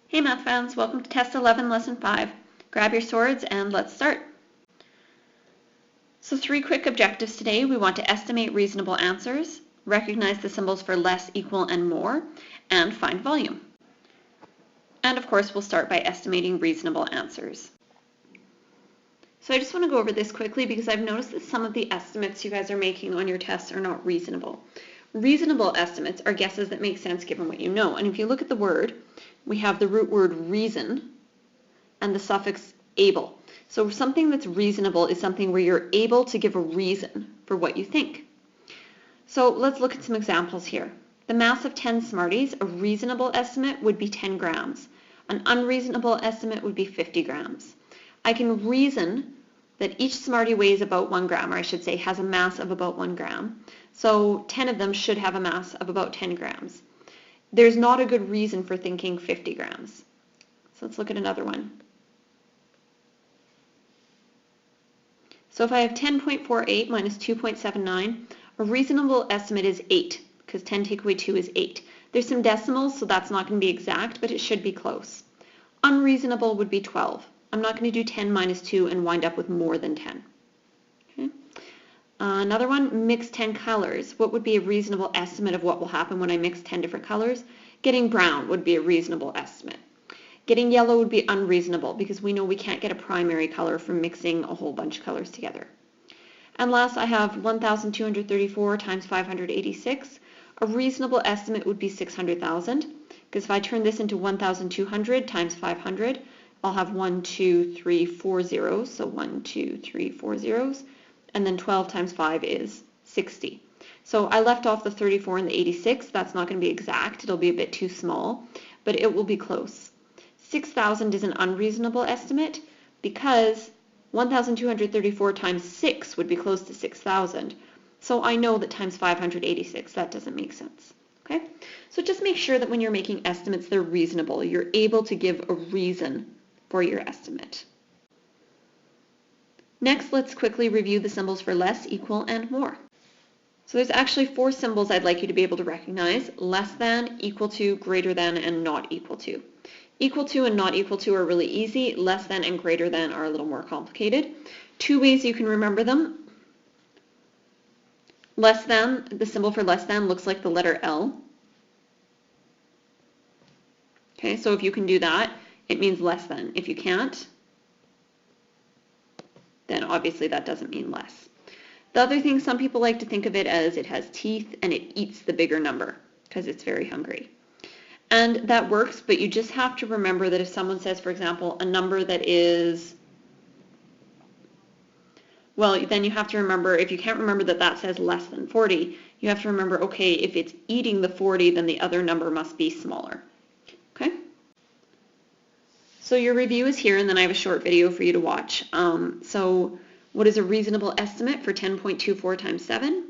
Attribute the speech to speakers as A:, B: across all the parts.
A: Hey math fans, welcome to Test 11, Lesson 5. Grab your swords and let's start. So 3 quick objectives today. We want to estimate reasonable answers, recognize the symbols for less, equal, and more, and find volume. And of course, we'll start by estimating reasonable answers. So I just want to go over this quickly because I've noticed that some of the estimates you guys are making on your tests are not reasonable. Reasonable estimates are guesses that make sense given what you know. And if you look at the word, we have the root word reason and the suffix able. So something that's reasonable is something where you're able to give a reason for what you think. So let's look at some examples here. The mass of 10 Smarties, a reasonable estimate would be 10 grams. An unreasonable estimate would be 50 grams. I can reason that each Smartie weighs about 1 gram, or I should say has a mass of about 1 gram. So 10 of them should have a mass of about 10 grams. There's not a good reason for thinking 50 grams. So let's look at another one. So if I have 10.48 minus 2.79, a reasonable estimate is 8, because 10 take away 2 is 8. There's some decimals, so that's not going to be exact, but it should be close. Unreasonable would be 12. I'm not going to do 10 minus 2 and wind up with more than 10. Okay. Another one, mix 10 colors. What would be a reasonable estimate of what will happen when I mix 10 different colors? Getting brown would be a reasonable estimate. Getting yellow would be unreasonable because we know we can't get a primary color from mixing a whole bunch of colors together. And last, I have 1,234 times 586. A reasonable estimate would be 600,000 because if I turn this into 1,200 times 500, I'll have 1, 2, 3, 4 zeros, so 1, 2, 3, 4 zeros, and then 12 times 5 is 60. So I left off the 34 and the 86. That's not going to be exact. It'll be a bit too small, but it will be close. 6,000 is an unreasonable estimate because 1,234 times 6 would be close to 6,000. So I know that times 586, that doesn't make sense. Okay? So just make sure that when you're making estimates, they're reasonable. You're able to give a reason for your estimate. Next, let's quickly review the symbols for less, equal, and more. So there's actually 4 symbols I'd like you to be able to recognize: less than, equal to, greater than, and not equal to. Equal to and not equal to are really easy. Less than and greater than are a little more complicated. 2 ways you can remember them. Less than, the symbol for less than looks like the letter L. Okay, so if you can do that, it means less than. If you can't, then obviously that doesn't mean less. The other thing, some people like to think of it as it has teeth and it eats the bigger number because it's very hungry. And that works, but you just have to remember that if someone says, for example, a number that is, well, then you have to remember, if you can't remember that that says less than 40, you have to remember, okay, if it's eating the 40, then the other number must be smaller. Okay? So your review is here, and then I have a short video for you to watch. So what is a reasonable estimate for 10.24 times 7?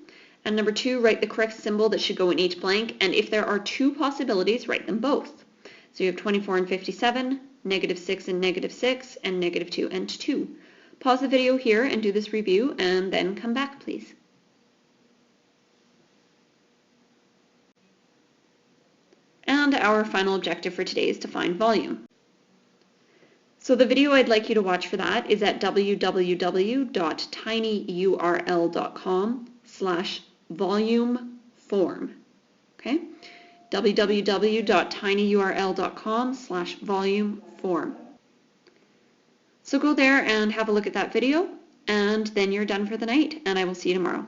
A: And number 2, write the correct symbol that should go in each blank. And if there are 2 possibilities, write them both. So you have 24 and 57, -6 and -6, and -2 and 2. Pause the video here and do this review, and then come back, please. And our final objective for today is to find volume. So the video I'd like you to watch for that is at www.tinyurl.com/volumeform. Okay? www.tinyurl.com/volumeform. So go there and have a look at that video, and then you're done for the night, and I will see you tomorrow.